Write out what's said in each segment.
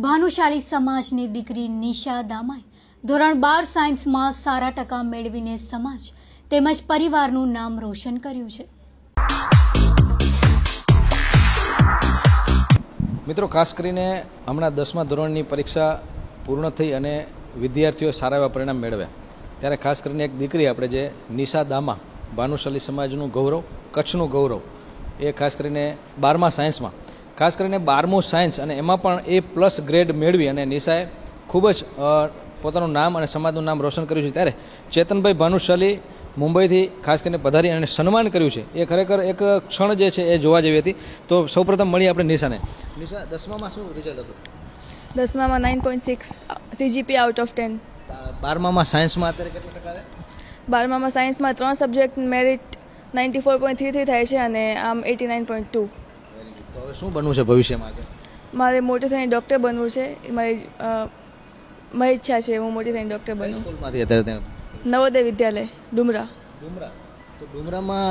ભાનુશાલી સમાજની દીકરી નિશા દામાએ ધોરણ 12 સાયન્સમાં સારા ટકા મેળવીને સમાજ તેમજ પરિવારનું નામ રોશન કર્યું છે. મિત્રો, ખાસ કરીને હમણાં 10મા ધોરણની પરીક્ષા પૂર્ણ થઈ અને વિદ્યાર્થીઓએ સારા એવા પરિણામ મેળવ્યા ત્યારે ખાસ કરીને એક દીકરી આપણે જે નિશા દામા, ભાનુશાલી સમાજનું ગૌરવ, કચ્છનું ગૌરવ, એ ખાસ કરીને 12મા સાયન્સમાં, ખાસ કરીને 12મું સાયન્સ અને એમાં પણ A+ ગ્રેડ મેળવી અને નિશાએ ખૂબ જ પોતાનું નામ અને સમાજનું નામ રોશન કર્યું છે. ત્યારે ચેતનભાઈ ભાનુશાલી મુંબઈથી ખાસ કરીને પધારી અને સન્માન કર્યું છે. એ ખરેખર એક ક્ષણ જે છે એ જોવા જેવી હતી. તો સૌપ્રથમ મળીએ આપણે નિશાને. નિશા, 10મામાં શું રિઝલ્ટ હતું? 10મામાં 9.6 CGP આઉટ ઓફ 10. 12મામાં સાયન્સમાં અત્યારે કેટલા ટકા આવે? 12મામાં સાયન્સમાં 3 સબ્જેક્ટ મેરિટ 94.33 થાય છે અને આમ 89.2. તો હવે શું બનવું છે ભવિષ્યમાં આગળ? મારે મોટી થઈને ડૉક્ટર બનવું છે. મારી ઈચ્છા છે હું મોટી થઈને ડૉક્ટર બનું. સ્કૂલમાંથી અત્યારે નવોદય વિદ્યાલય ડુમરા. તો ડુમરામાં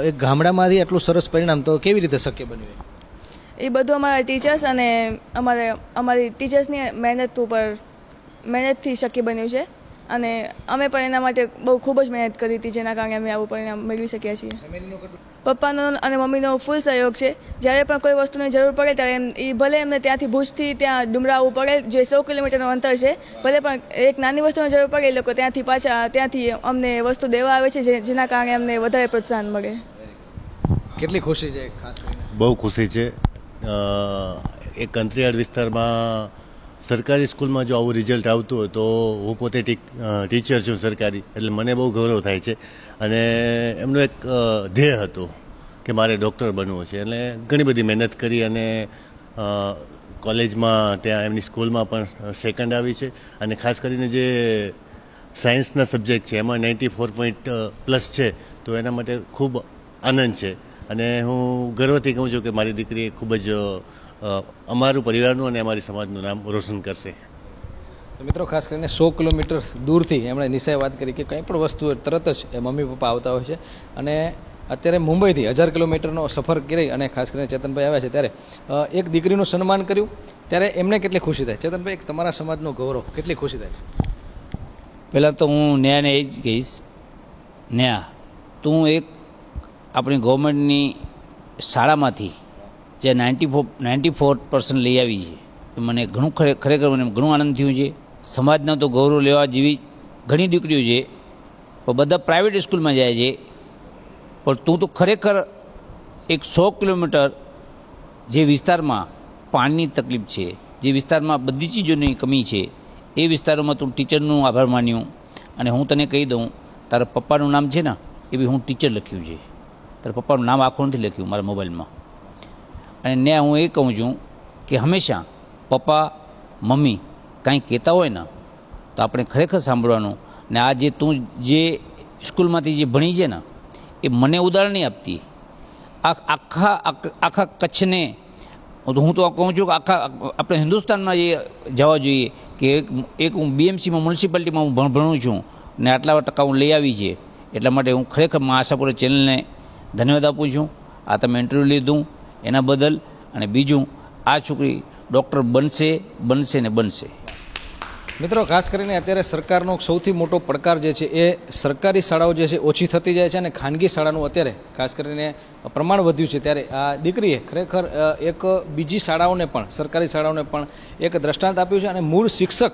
એક ગામડામાંથી આટલું સરસ પરિણામ તો કેવી રીતે શક્ય બન્યું? એ બધું અમારા ટીચર્સ અને અમારી ટીચર્સની મહેનતથી શક્ય બન્યું છે અને અમે પણ એના માટે ખૂબ જ મહેનત કરી હતી, જેના કારણે અમે આવું પરિણામ મેળવી શક્યા છીએ. પપ્પાનો અને મમ્મીનો ફૂલ સહયોગ છે. જ્યારે પણ કોઈ વસ્તુની જરૂર પડે ત્યારે એ ભલે એમને ત્યાંથી ભુજથી ત્યાં ડુમરા આવવું પડે, જે 100 કિલોમીટરનું અંતર છે, ભલે પણ એક નાની વસ્તુની જરૂર પડે એ લોકો ત્યાંથી અમને વસ્તુ દેવા આવે છે, જેના કારણે અમને વધારે પ્રોત્સાહન મળે. કેટલી ખુશી છે? ખાસ કરીને બહુ ખુશી છે. એક અંતરિયાળ વિસ્તારમાં સરકારી સ્કૂલમાં જો આવું રિઝલ્ટ આવતું હોય તો હું પોતે ટીચર છું સરકારી, એટલે મને બહુ ગૌરવ થાય છે. અને એમનું એક ધ્યેય હતું કે મારે ડૉક્ટર બનવું છે, એટલે ઘણી બધી મહેનત કરી અને કોલેજમાં ત્યાં એમની સ્કૂલમાં પણ સેકન્ડ આવી છે. અને ખાસ કરીને જે સાયન્સના સબ્જેક્ટ છે એમાં 94+ છે, તો એના માટે ખૂબ આનંદ છે. અને હું ગર્વથી કહું છું કે મારી દીકરી ખૂબ જ અમારું પરિવારનું અને અમારી સમાજનું નામ રોશન કરશે. તો મિત્રો, ખાસ કરીને 100 કિલોમીટર દૂરથી એમણે નિશાએ વાત કરી કે કંઈ પણ વસ્તુ તરત જ એ મમ્મી પપ્પા આવતા હોય છે અને અત્યારે મુંબઈથી 1000 કિલોમીટરનો સફર કરી અને ખાસ કરીને ચેતનભાઈ આવ્યા છે ત્યારે એક દીકરીનું સન્માન કર્યું ત્યારે એમને કેટલી ખુશી થાય? ચેતનભાઈ, એક તમારા સમાજનું ગૌરવ, કેટલી ખુશી થાય છે? પહેલાં તો હું ન્યાયને એ જ કહીશ, ન્યા તું એક આપણી ગવર્મેન્ટની શાળામાંથી જે 94% લઈ આવી છે, તો મને ખરેખર મને ઘણું આનંદ થયું છે. સમાજના તો ગૌરવ લેવા જેવી ઘણી દીકરીઓ છે, પણ બધા પ્રાઇવેટ સ્કૂલમાં જાય છે, પણ તું તો ખરેખર એક 100 કિલોમીટર જે વિસ્તારમાં પાણીની તકલીફ છે, જે વિસ્તારમાં બધી ચીજોની કમી છે, એ વિસ્તારોમાં તું ટીચરનું આભાર માન્યું. અને હું તને કહી દઉં, તારા પપ્પાનું નામ છે ને એ બી હું ટીચર લખ્યું છે. તારા પપ્પાનું નામ આખું નથી લખ્યું મારા મોબાઈલમાં. અને ને હું એ કહું છું કે હંમેશા પપ્પા મમ્મી કાંઈ કહેતા હોય ને તો આપણે ખરેખર સાંભળવાનું. ને આ જે તું જે સ્કૂલમાંથી જે ભણી છે ને એ મને ઉદાહરણ નહીં આપતી, આખા કચ્છને હું તો કહું છું કે આખા આપણે હિન્દુસ્તાનમાં એ જવા જોઈએ કે એક હું BMCમાં મ્યુનિસિપાલિટીમાં હું ભણું છું ને આટલા ટકા હું લઈ આવી છે. એટલા માટે હું ખરેખર મા આશાપુરા ચેનલને ધન્યવાદ આપું છું. આ તમે ઇન્ટરવ્યૂ લીધું એના બદલ. અને બીજું, આ છોકરી ડૉક્ટર બનશે ને બનશે. મિત્રો, ખાસ કરીને અત્યારે સરકારનો સૌથી મોટો પડકાર જે છે એ સરકારી શાળાઓ જે છે ઓછી થતી જાય છે અને ખાનગી શાળાનું અત્યારે ખાસ કરીને પ્રમાણ વધ્યું છે. ત્યારે આ દીકરીએ ખરેખર એક બીજી શાળાઓને પણ, સરકારી શાળાઓને પણ એક દ્રષ્ટાંત આપ્યું છે. અને મૂળ શિક્ષક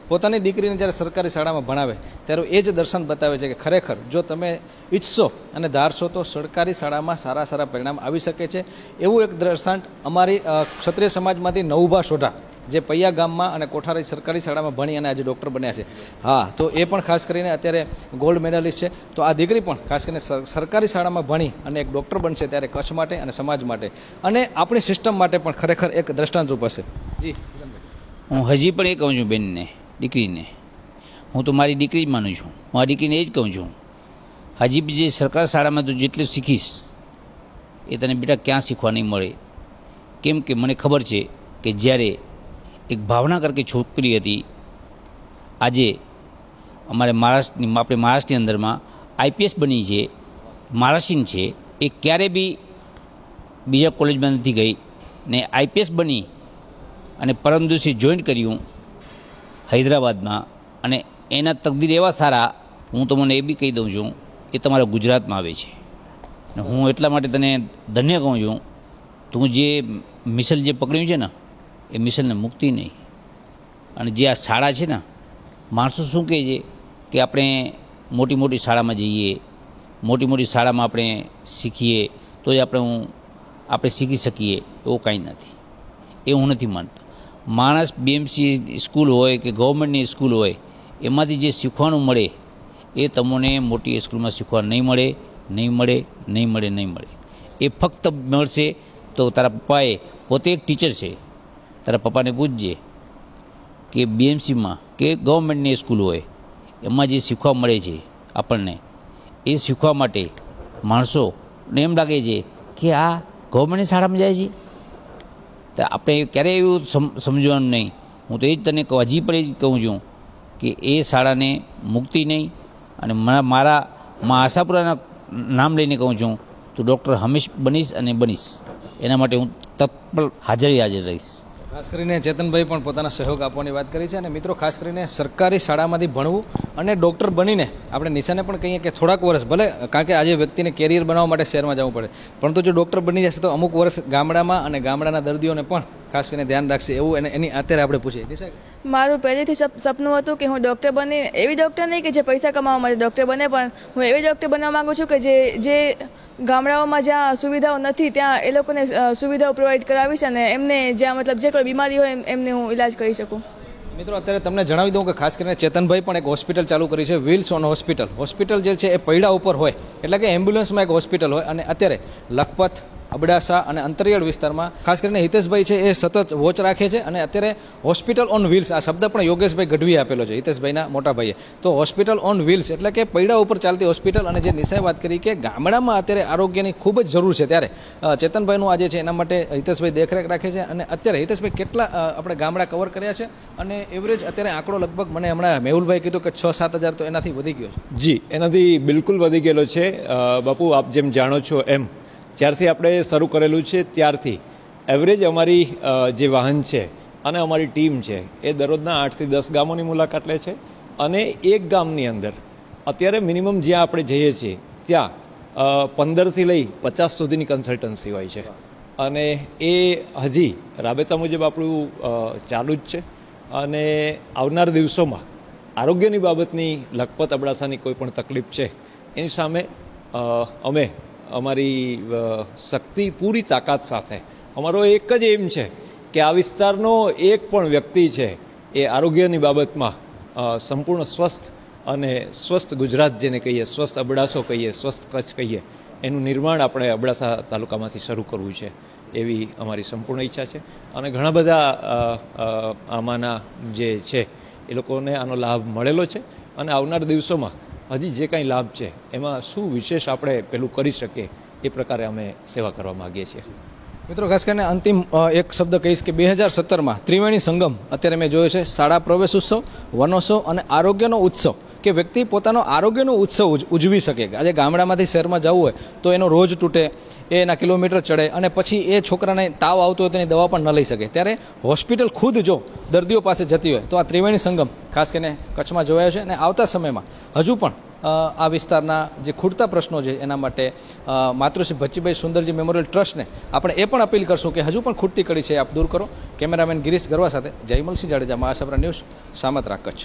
પોતાની દીકરીને જ્યારે સરકારી શાળામાં ભણાવે ત્યારે એ જ દર્શન બતાવે છે કે ખરેખર જો તમે ઈચ્છશો અને ધારશો તો સરકારી શાળામાં સારા પરિણામ આવી શકે છે. એવું એક દ્રષ્ટાંત અમારી ક્ષત્રિય સમાજમાંથી નવુભા સોઢા, જે પૈયા ગામમાં અને કોઠારી સરકારી શાળામાં ભણી અને આજે ડૉક્ટર બન્યા છે. હા, તો એ પણ ખાસ કરીને અત્યારે ગોલ્ડ મેડલિસ્ટ છે. તો આ દીકરી પણ ખાસ કરીને સરકારી શાળામાં ભણી અને એક ડૉક્ટર બનશે ત્યારે કચ્છ માટે અને સમાજ માટે અને આપણી સિસ્ટમ માટે પણ ખરેખર એક દ્રષ્ટાંતરૂપ હશે. જી, હું હજી પણ એ કહું છું બેનને, દીકરીને, હું તો મારી દીકરી જ માનું છું. મારી દીકરીને એ જ કહું છું, હજી બી જે સરકારી શાળામાં તું જેટલું શીખીશ એ તને બેટા ક્યાં શીખવા નહીં મળે. કેમ કે મને ખબર છે કે જ્યારે એક ભાવના કરકે છોકરી હતી, આજે અમારે મહારાષ્ટ્રની અંદરમાં IPS બની છે, મહારાષ્ટ્રીયન છે, એ ક્યારે બી બીજા કોલેજમાં નથી ગઈ ને IPS બની અને પરમ દિવસે જોઈન્ટ કર્યું હૈદરાબાદમાં, અને એના તકદીર એવા સારા, હું તમને એ બી કહી દઉં છું, એ તમારા ગુજરાતમાં આવે છે. અને હું એટલા માટે તને ધન્ય કહું છું, તું જે મિશન જે પકડ્યું છે ને, એ મિશનને મુક્તિ નહીં. અને જે આ શાળા છે ને, માણસો શું કહે છે કે આપણે મોટી મોટી શાળામાં જઈએ, મોટી મોટી શાળામાં આપણે શીખીએ તો જ આપણે શીખી શકીએ, એવું કાંઈ નથી. એ હું નથી માનતો. માણસ બીએમસી સ્કૂલ હોય કે ગવર્મેન્ટની સ્કૂલ હોય, એમાંથી જે શીખવાનું મળે એ તમને મોટી સ્કૂલમાં શીખવા નહીં મળે. એ ફક્ત મળશે તો તારા પપ્પાએ પોતે એક ટીચર છે, તારા પપ્પાને પૂછજે કે બીએમસીમાં કે ગવર્મેન્ટની સ્કૂલ હોય એમાં જે શીખવા મળે છે આપણને, એ શીખવા માટે માણસોને એમ લાગે છે કે આ ગવર્મેન્ટની શાળામાં જાય છે. તો આપણે ક્યારેય એવું સમજવાનું નહીં. હું તો એ જ તને હજી પણ એ જ કહું છું કે એ શાળાને મુક્તિ નહીં. અને મારા આશાપુરાના નામ લઈને કહું છું, તું ડૉક્ટર હંમેશ બનીશ અને બનીશ, એના માટે હું તત્પર હાજર રહીશ. ખાસ કરીને ચેતનભાઈ પણ પોતાના સહયોગ આપવાની વાત કરી છે. અને મિત્રો, ખાસ કરીને સરકારી શાળામાંથી ભણવું અને ડૉક્ટર બનીને આપણે નિશાને પણ કહીએ કે થોડાક વર્ષ ભલે, કારણ કે આજે વ્યક્તિને કેરિયર બનાવવા માટે શહેરમાં જવું પડે, પરંતુ જો ડૉક્ટર બની જશે તો અમુક વર્ષ ગામડામાં અને ગામડાના દર્દીઓને પણ ખાસ કરીને ધ્યાન રાખશે, એવું એની અત્યારે આપણે પૂછીએ. મારું પહેલેથી સપનું હતું કે હું ડૉક્ટર બની, એવી ડૉક્ટર નહીં કે જે પૈસા કમાવા માટે ડૉક્ટર બને, પણ હું એવી ડૉક્ટર બનવા માગું છું કે જે ગામડાઓમાં જ્યાં સુવિધાઓ નથી ત્યાં એ લોકોને સુવિધાઓ પ્રોવાઈડ કરાવીશ, અને એમને જ્યાં મતલબ જે કોઈ બીમારી હોય એમને હું ઇલાજ કરી શકું. મિત્રો, અત્યારે તમને જણાવી દઉં કે ખાસ કરીને ચેતનભાઈ પણ એક હોસ્પિટલ ચાલુ કરી છે, વ્હીલ્સ ઓન હોસ્પિટલ. હોસ્પિટલ જે છે એ પૈડા ઉપર હોય, એટલે કે એમ્બ્યુલન્સમાં એક હોસ્પિટલ હોય. અને અત્યારે લખપત, અબડાસા અને અંતરિયાળ વિસ્તારમાં ખાસ કરીને હિતેશભાઈ છે એ સતત વોચ રાખે છે. અને અત્યારે હોસ્પિટલ ઓન વ્હીલ્સ, આ શબ્દ પણ યોગેશભાઈ ગઢવીએ આપેલો છે, હિતેશભાઈના મોટા ભાઈએ. તો હોસ્પિટલ ઓન વ્હીલ્સ એટલે કે પૈડા ઉપર ચાલતી હોસ્પિટલ. અને જે નિશાએ વાત કરી કે ગામડામાં અત્યારે આરોગ્યની ખૂબ જ જરૂર છે, ત્યારે ચેતનભાઈનું આજે છે એના માટે હિતેશભાઈ દેખરેખ રાખે છે. અને અત્યારે હિતેશભાઈ કેટલા આપણે ગામડા કવર કર્યા છે, અને એવરેજ અત્યારે આંકડો લગભગ મને હમણાં મેહુલભાઈ કીધું કે 6-7 હજાર તો એનાથી વધી ગયો છે. જી, એનાથી બિલકુલ વધી ગયેલો છે. બાપુ, આપ જેમ જાણો છો એમ જ્યારથી આપણે શરૂ કરેલું છે ત્યારથી એવરેજ અમારી જે વાહન છે અને અમારી ટીમ છે એ દરરોજના 8 થી 10 ગામોની મુલાકાત લે છે. અને એક ગામની અંદર અત્યારે મિનિમમ જ્યાં આપણે જઈએ છીએ ત્યાં 15 થી લઈ 50 સુધીની કન્સલ્ટન્સી હોય છે. અને એ હજી રાબેતા મુજબ આપણું ચાલુ જ છે. અને આવનાર દિવસોમાં આરોગ્યની બાબતની લખપત અબડાસાની કોઈ પણ તકલીફ છે એની સામે અમે અમારી શક્તિ, પૂરી તાકાત સાથે, અમારો એક જ એમ છે કે આ વિસ્તારનો એક પણ વ્યક્તિ છે એ આરોગ્યની બાબતમાં સંપૂર્ણ સ્વસ્થ, અને સ્વસ્થ ગુજરાત જેને કહીએ, સ્વસ્થ અબડાસો કહીએ, સ્વસ્થ કચ્છ કહીએ, એનું નિર્માણ આપણે અબડાસા તાલુકામાંથી શરૂ કરવું છે, એવી અમારી સંપૂર્ણ ઈચ્છા છે. અને ઘણા બધા આમાંના જે છે એ લોકોને આનો લાભ મળેલો છે. અને આવનાર દિવસોમાં હજી જે કાંઈ લાભ છે એમાં શું વિશેષ આપણે પેલું કરી શકીએ એ પ્રકારે અમે સેવા કરવા માગીએ છીએ. મિત્રો, ખાસ કરીને અંતિમ એક શબ્દ કહીશ કે 2017માં ત્રિવેણી સંગમ અત્યારે મેં જોયો છે, શાળા પ્રવેશ ઉત્સવ, વનોત્સવ અને આરોગ્યનો ઉત્સવ, કે વ્યક્તિ પોતાનો આરોગ્યનો ઉત્સવ ઉજવી શકે. આજે ગામડામાંથી શહેરમાં જવું હોય તો એનો રોજ તૂટે, એના કિલોમીટર ચડે, અને પછી એ છોકરાને તાવ આવતો હોય તેની દવા પણ ન લઈ શકે. ત્યારે હોસ્પિટલ ખુદ જો દર્દીઓ પાસે જતી હોય તો આ ત્રિવેણી સંગમ ખાસ કરીને કચ્છમાં જોવાયો છે. અને આવતા સમયમાં હજુ પણ આ વિસ્તારના જે ખૂટતા પ્રશ્નો છે એના માટે માતૃશ્રી ભચ્ચીભાઈ સુંદરજી મેમોરિયલ ટ્રસ્ટને આપણે એ પણ અપીલ કરશું કે હજુ પણ ખૂટતી કડી છે આપ દૂર કરો. કેમેરામેન ગિરીશ ગરવા સાથે જયમલસિંહ જાડેજા, મહાસાબરા ન્યૂઝ, સામત્રા, કચ્છ.